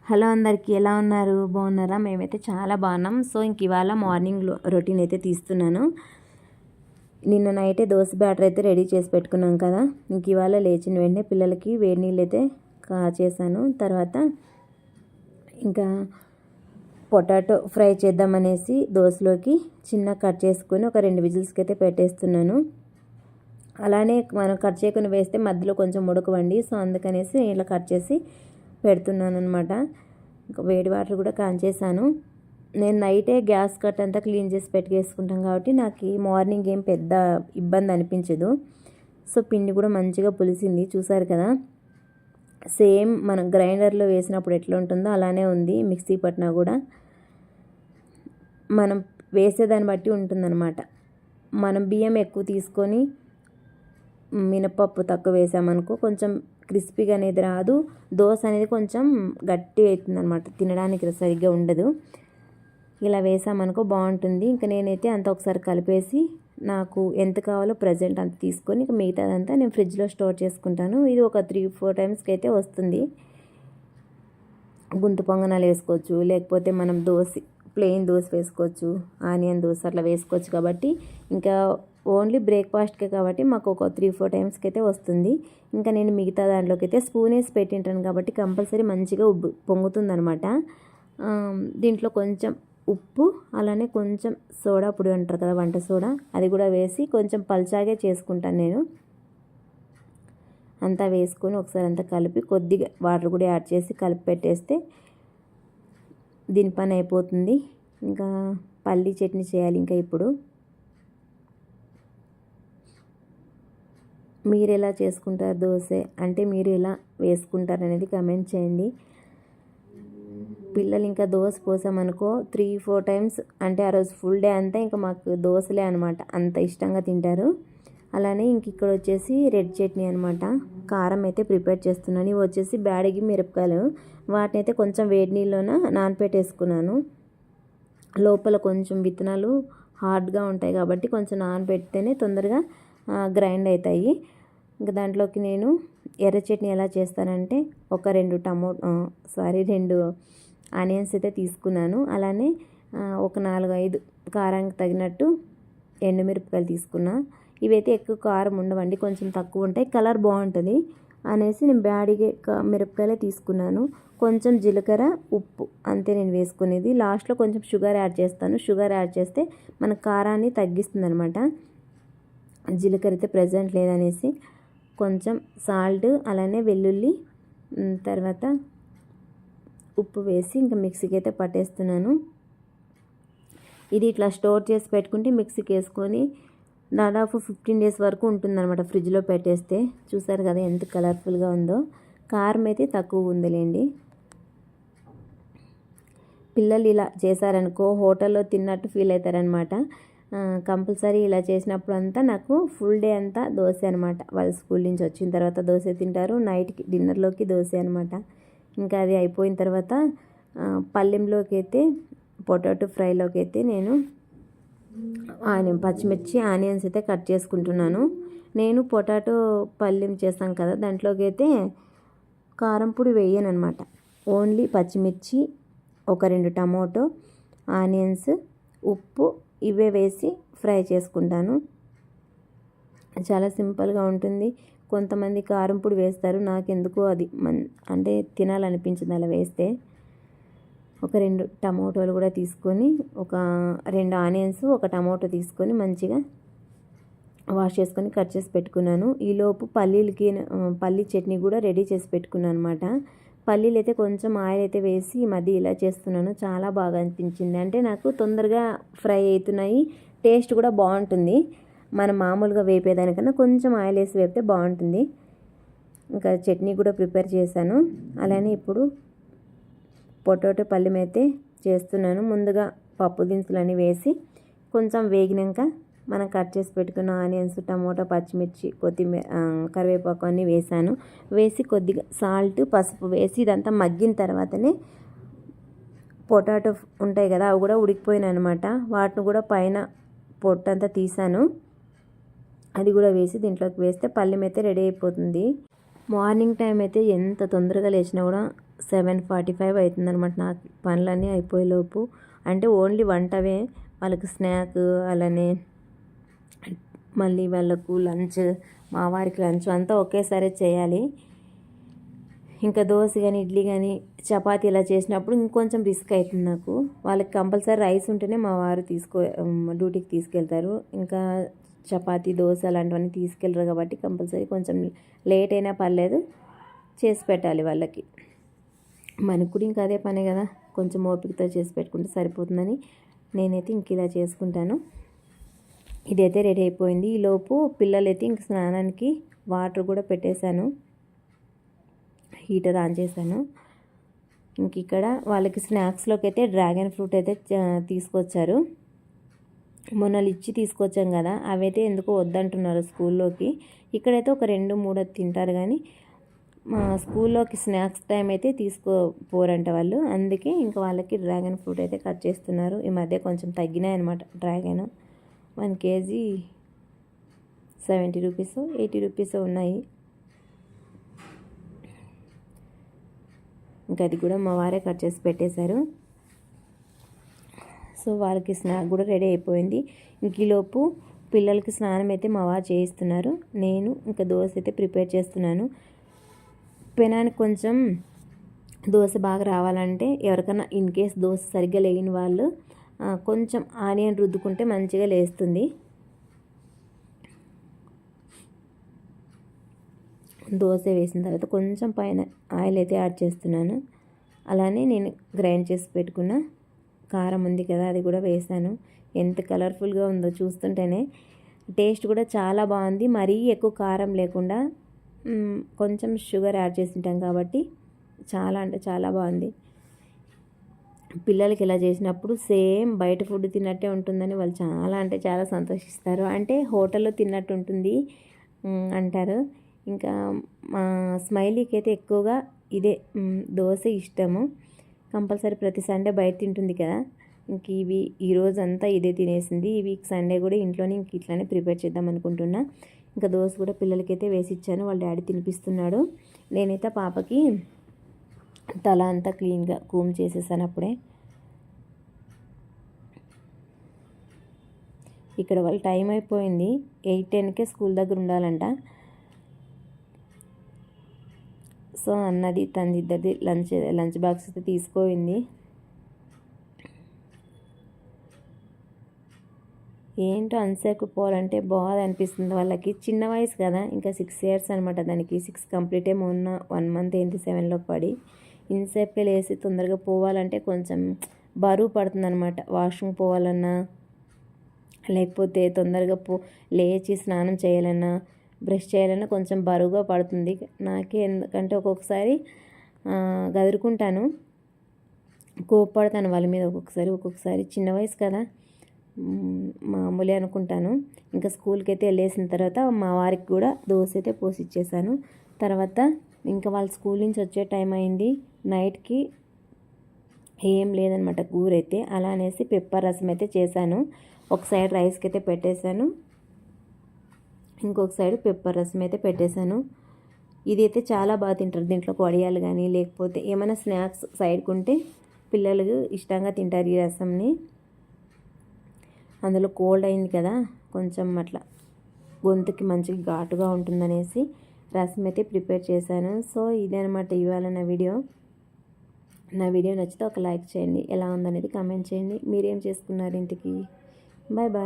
Hello అందరికీ, ఎలా ఉన్నారు? బాగున్నారా? మేమైతే చాలా బాగున్నాం. సో ఇంక ఇవాళ మార్నింగ్ రొటీన్ అయితే తీస్తున్నాను. నిన్న నైటే దోశ బ్యాటర్ అయితే రెడీ చేసి పెట్టుకున్నాం కదా. ఇంక ఇవాళ లేచిన వెంటనే పిల్లలకి వేడి నీళ్ళు అయితే చేశాను. తర్వాత ఇంకా పొటాటో ఫ్రై చేద్దామనేసి దోశలోకి చిన్న కట్ చేసుకొని ఒక 2 విజిల్స్కి అయితే పెట్టేస్తున్నాను. అలానే మనం కట్ చేయకుండా వేస్తే మధ్యలో కొంచెం ఉడకవండి. సో అందుకనేసి ఇలా కట్ చేసి పెడుతున్నాను అనమాట. ఇంకా వేడి వాటర్ కూడా కాంచేసాను. నేను నైటే గ్యాస్ కట్ అంతా క్లీన్ చేసి పెట్టుకేసుకుంటాం కాబట్టి నాకు మార్నింగ్ ఏం పెద్ద ఇబ్బంది అనిపించదు. సో పిండి కూడా మంచిగా పులిసింది, చూసారు కదా. సేమ్ మనం గ్రైండర్లో వేసినప్పుడు ఎట్లా ఉంటుందో అలానే ఉంది. మిక్సీ పట్టినా కూడా మనం వేసేదాన్ని బట్టి ఉంటుందన్నమాట. మనం బియ్యం ఎక్కువ తీసుకొని మినపప్పు తక్కువ వేసామనుకో కొంచెం క్రిస్పీగా అనేది రాదు. దోశ అనేది కొంచెం గట్టి అవుతుంది అనమాట, తినడానికి సరిగ్గా ఉండదు. ఇలా వేసామనుకో బాగుంటుంది. ఇంకా నేనైతే అంత ఒకసారి కలిపేసి నాకు ఎంత కావాలో ప్రజెంట్ అంత తీసుకొని ఇక మిగతాదంతా నేను ఫ్రిడ్జ్లో స్టోర్ చేసుకుంటాను. ఇది ఒక 3-4 టైమ్స్కి అయితే వస్తుంది. గుంత పొంగనాలు వేసుకోవచ్చు, లేకపోతే మనం ప్లెయిన్ దోశ వేసుకోవచ్చు, ఆనియన్ దోశ అట్లా వేసుకోవచ్చు. కాబట్టి ఇంకా ఓన్లీ బ్రేక్ఫాస్ట్కే కాబట్టి మాకు ఒక 3-4 టైమ్స్కి అయితే వస్తుంది. ఇంకా నేను మిగతా దాంట్లోకి అయితే స్పూన్ వేసి పెట్టింటాను కాబట్టి కంపల్సరీ మంచిగా పొంగుతుందనమాట. దీంట్లో కొంచెం ఉప్పు, అలానే కొంచెం సోడా పొడి అంటారు కదా, వంట సోడా, అది కూడా వేసి కొంచెం పల్చాగే చేసుకుంటాను నేను. అంతా వేసుకొని ఒకసారి అంతా కలిపి కొద్దిగా వాటర్ కూడా యాడ్ చేసి కలిపి పెట్టేస్తే దీని పని అయిపోతుంది. ఇంకా పల్లీ చట్నీ చేయాలి. ఇంకా ఇప్పుడు మీరు ఎలా చేసుకుంటారు దోశ, అంటే మీరు ఎలా వేసుకుంటారు అనేది కమెంట్ చేయండి. పిల్లలు ఇంకా దోశ పోసామనుకో 3-4 టైమ్స్, అంటే ఆ రోజు ఫుల్ డే అంతా ఇంకా మాకు దోశలే అనమాట, అంత ఇష్టంగా తింటారు. అలానే ఇంక ఇక్కడ వచ్చేసి రెడ్ చట్నీ అనమాట. కారం అయితే ప్రిపేర్ చేస్తున్నాను. ఇవి వచ్చేసి బ్యాడిగి మిరపకాయలు, వాటిని అయితే కొంచెం వేడి నీళ్ళలోన నానపెట్టేసుకున్నాను. లోపల కొంచెం విత్తనాలు హార్డ్గా ఉంటాయి కాబట్టి కొంచెం నానబెడితేనే తొందరగా గ్రైండ్ అవుతాయి. ఇంకా దాంట్లోకి నేను ఎర్ర చట్నీ ఎలా చేస్తానంటే ఒక 2 ఆనియన్స్ అయితే తీసుకున్నాను. అలానే ఒక 4-5 కారానికి తగినట్టు ఎండుమిరపకాయలు తీసుకున్నా. ఇవైతే ఎక్కువ కారం ఉండవండి, కొంచెం తక్కువ ఉంటాయి, కలర్ బాగుంటుంది అనేసి నేను బ్యాడిగే మిరపకాయలే తీసుకున్నాను. కొంచెం జీలకర్ర, ఉప్పు, అంతే నేను వేసుకునేది. లాస్ట్లో కొంచెం షుగర్ యాడ్ చేస్తాను. షుగర్ యాడ్ చేస్తే మన కారాన్ని తగ్గిస్తుంది అనమాట. జీలకర్ర అయితే ప్రజెంట్ లేదనేసి కొంచెం సాల్ట్, అలానే వెల్లుల్లి, తర్వాత ఉప్పు వేసి ఇంకా మిక్సీకి అయితే పట్టేస్తున్నాను. ఇది ఇట్లా స్టోర్ చేసి పెట్టుకుంటే మిక్సీకి వేసుకొని దాదాపు 15 డేస్ వరకు ఉంటుందన్నమాట ఫ్రిడ్జ్లో పెట్టేస్తే. చూసారు కదా ఎంత కలర్ఫుల్గా ఉందో. కారం అయితే తక్కువ ఉందిలేండి. పిల్లలు ఇలా చేశారనుకో హోటల్లో తిన్నట్టు ఫీల్ అవుతారనమాట. కంపల్సరీ ఇలా చేసినప్పుడు అంతా నాకు ఫుల్ డే అంతా దోశ అనమాట. వాళ్ళు స్కూల్ నుంచి వచ్చిన తర్వాత దోశ తింటారు, నైట్కి డిన్నర్లోకి దోశ అనమాట. ఇంకా అది అయిపోయిన తర్వాత పల్లెంలోకి అయితే పొటాటో ఫ్రైలోకి అయితే నేను పచ్చిమిర్చి, ఆనియన్స్ అయితే కట్ చేసుకుంటున్నాను. నేను పొటాటో పల్లెం చేస్తాం కదా, దాంట్లోకి అయితే కారం పొడి వేయను అనమాట. ఓన్లీ పచ్చిమిర్చి, ఒక 2 టమాటో, ఆనియన్స్, ఉప్పు ఇవే వేసి ఫ్రై చేసుకుంటాను. చాలా సింపుల్గా ఉంటుంది. కొంతమంది కారం పొడి వేస్తారు, నాకెందుకో అది అంటే తినాలనిపించింది అలా వేస్తే. ఒక 2 టమాటోలు కూడా తీసుకొని, ఒక 2 ఆనియన్స్, ఒక టమాటో తీసుకొని మంచిగా వాష్ చేసుకొని కట్ చేసి పెట్టుకున్నాను. ఈలోపు పల్లీ చట్నీ కూడా రెడీ చేసి పెట్టుకున్నాను అనమాట. పల్లీలు అయితే కొంచెం ఆయిల్ అయితే వేసి ఈ మధ్య ఇలా చేస్తున్నాను, చాలా బాగా అనిపించింది. అంటే నాకు తొందరగా ఫ్రై అవుతున్నాయి, టేస్ట్ కూడా బాగుంటుంది. మనం మామూలుగా వేపేదానికన్నా కొంచెం ఆయిల్ వేసి వేపితే బాగుంటుంది. ఇంకా చట్నీ కూడా ప్రిపేర్ చేశాను. అలానే ఇప్పుడు పొటాటో పల్లెం అయితే చేస్తున్నాను. ముందుగా పప్పు దినుసులన్నీ వేసి కొంచెం వేగినాక మనం కట్ చేసి పెట్టుకున్న ఆనియన్స్, టమోటా, పచ్చిమిర్చి, కొత్తిమీర, కరివేపాకు అన్నీ వేసాను. వేసి కొద్దిగా సాల్ట్, పసుపు వేసి ఇదంతా మగ్గిన తర్వాతనే పొటాటో ఉంటాయి కదా, అవి కూడా ఉడికిపోయినాయి అనమాట. వాటిని కూడా పైన పొట్టంతా తీసాను, అది కూడా వేసి దీంట్లోకి వేస్తే పల్లెం అయితే రెడీ అయిపోతుంది. మార్నింగ్ టైం అయితే ఎంత తొందరగా లేచినా కూడా 7:45 అవుతుందన్నమాట నాకు పనులన్నీ అయిపోయేలోపు. అంటే ఓన్లీ వంటవే, వాళ్ళకి స్నాక్, అలానే మళ్ళీ వాళ్ళకు లంచ్, మా వారికి లంచ్ అంతా ఒకేసారి చేయాలి. ఇంకా దోశ కానీ ఇడ్లీ కానీ చపాతీ ఇలా చేసినప్పుడు ఇంకొంచెం రిస్క్ అవుతుంది నాకు. వాళ్ళకి కంపల్సరీ రైస్ ఉంటేనే మా వారు డ్యూటీకి తీసుకెళ్తారు. ఇంకా చపాతీ, దోశ అలాంటివన్నీ తీసుకెళ్ళరు కాబట్టి కంపల్సరీ కొంచెం లేట్ అయినా పర్లేదు చేసి పెట్టాలి వాళ్ళకి. మనకు కూడా ఇంకా అదే పనే కదా, కొంచెం ఓపికతో చేసి పెట్టుకుంటే సరిపోతుందని నేనైతే ఇంక ఇలా చేసుకుంటాను. ఇదైతే రెడీ అయిపోయింది. ఈలోపు పిల్లలైతే ఇంక స్నానానికి వాటర్ కూడా పెట్టేశాను, హీటర్ ఆన్ చేశాను. ఇంక ఇక్కడ వాళ్ళకి స్నాక్స్లోకి అయితే డ్రాగన్ ఫ్రూట్ అయితే తీసుకొచ్చారు. మొన్న లిచ్చి తీసుకొచ్చాం కదా, అవైతే ఎందుకో వద్దంటున్నారు స్కూల్లోకి. ఇక్కడైతే ఒక 2-3 తింటారు కానీ మా స్కూల్లోకి స్నాక్స్ టైం అయితే తీసుకోపోరంట వాళ్ళు. అందుకే ఇంకా వాళ్ళకి డ్రాగన్ ఫ్రూట్ అయితే కట్ చేస్తున్నారు. ఈ మధ్య కొంచెం తగ్గినాయి అనమాట డ్రాగన్. 1 కేజీ 70 రూపీస్ 80 రూపీస్ ఉన్నాయి. ఇంకా అది కూడా మా వారే కట్ చేసి పెట్టేశారు. సో వాళ్ళకి స్నాక్ కూడా రెడీ అయిపోయింది. ఇంకీలోపు పిల్లలకి స్నానం అయితే మా వారు చేయిస్తున్నారు. నేను ఇంకా దోశ అయితే ప్రిపేర్ చేస్తున్నాను. పెనానికి కొంచెం దోశ బాగా రావాలంటే ఎవరికైనా ఇన్ కేస్ దోశ సరిగ్గా లేని వాళ్ళు కొంచెం ఆనియన్ రుద్దుకుంటే మంచిగా లేస్తుంది. దోశ వేసిన తర్వాత కొంచెం పైన ఆయిల్ అయితే యాడ్ చేస్తున్నాను. అలానే నేను గ్రైండ్ చేసి పెట్టుకున్న కారం ఉంది కదా, అది కూడా వేసాను. ఎంత కలర్ఫుల్గా ఉందో చూస్తుంటేనే. టేస్ట్ కూడా చాలా బాగుంది. మరీ ఎక్కువ కారం లేకుండా కొంచెం షుగర్ యాడ్ చేసింటాం కాబట్టి చాలా అంటే చాలా బాగుంది. పిల్లలకి ఇలా చేసినప్పుడు సేమ్ బయట ఫుడ్ తిన్నట్టే ఉంటుందని వాళ్ళు చాలా అంటే చాలా సంతోషిస్తారు. అంటే హోటల్లో తిన్నట్టు ఉంటుంది అంటారు. ఇంకా మా స్మైలీకి అయితే ఎక్కువగా ఇదే దోశ ఇష్టము. కంపల్సరీ ప్రతి సండే బయట తింటుంది కదా, ఇంక ఈరోజు అంతా ఇదే తినేసింది. ఈ వీక్ సండే కూడా ఇంట్లోనే ఇంక ఇట్లానే ప్రిపేర్ చేద్దాం అనుకుంటున్నా. ఇంకా దోశ కూడా పిల్లలకైతే వేసి ఇచ్చాను, వాళ్ళ డాడీ తినిపిస్తున్నాడు. నేనైతే పాపకి తల అంతా క్లీన్గా కూమ్ చేసేసాను అప్పుడే. ఇక్కడ వాళ్ళ టైం అయిపోయింది, 8:10కే స్కూల్ దగ్గర ఉండాలంట. సో అన్నది తనది ఇద్దరిది లంచ్ బాక్స్ అయితే తీసుకోయింది. ఏంటో అన్సేపు పోవాలంటే బాగా అనిపిస్తుంది వాళ్ళకి. చిన్న వయసు కదా, ఇంకా 6 years అనమాట దానికి. 6 కంప్లీట్ ఏమో 1 month ఏంటి 7లోకి పడి ఇన్సేపుకే లేసి తొందరగా పోవాలంటే కొంచెం బరువు పడుతుంది అనమాట. వాష్రూమ్ పోవాలన్నా లేకపోతే తొందరగా లేచి స్నానం చేయాలన్నా బ్రష్ చేయాలన్నా కొంచెం బరువుగా పడుతుంది నాకే. ఎందుకంటే ఒక్కొక్కసారి గదురుకుంటాను, కోప్పడతాను వాళ్ళ మీద ఒక్కొక్కసారి చిన్న వయసు కదా, మామూలే అనుకుంటాను. ఇంకా స్కూల్కి అయితే వెళ్ళేసిన తర్వాత మా వారికి కూడా దోశ అయితే పోసి ఇచ్చేసాను. తర్వాత ఇంకా వాళ్ళ స్కూల్ నుంచి వచ్చే టైం అయింది. నైట్కి ఏం లేదనమాట కూర అయితే. అలా అనేసి పెప్పర్ రసం అయితే చేశాను. ఒక సైడ్ రైస్కి అయితే పెట్టేశాను, ఇంకొక సైడ్ పెప్పర్ రసం అయితే పెట్టేశాను. ఇదైతే చాలా బాగా తింటారు. దీంట్లోకి వడియాలు కానీ లేకపోతే ఏమైనా స్నాక్స్ సైడ్కి ఉంటే పిల్లలు ఇష్టంగా తింటారు ఈ రసంని. అందులో కోల్డ్ అయింది కదా, కొంచెం అట్లా గొంతుకి మంచిగా ఘాటుగా ఉంటుందనేసి రసం అయితే ప్రిపేర్ చేశాను. సో ఇదే అనమాట ఇవాళ నా వీడియో. నచ్చితే ఒక లైక్ చేయండి, ఎలా ఉందనేది కామెంట్ చేయండి. మీరేం చేసుకున్నారు ఇంటికి. Bye bye.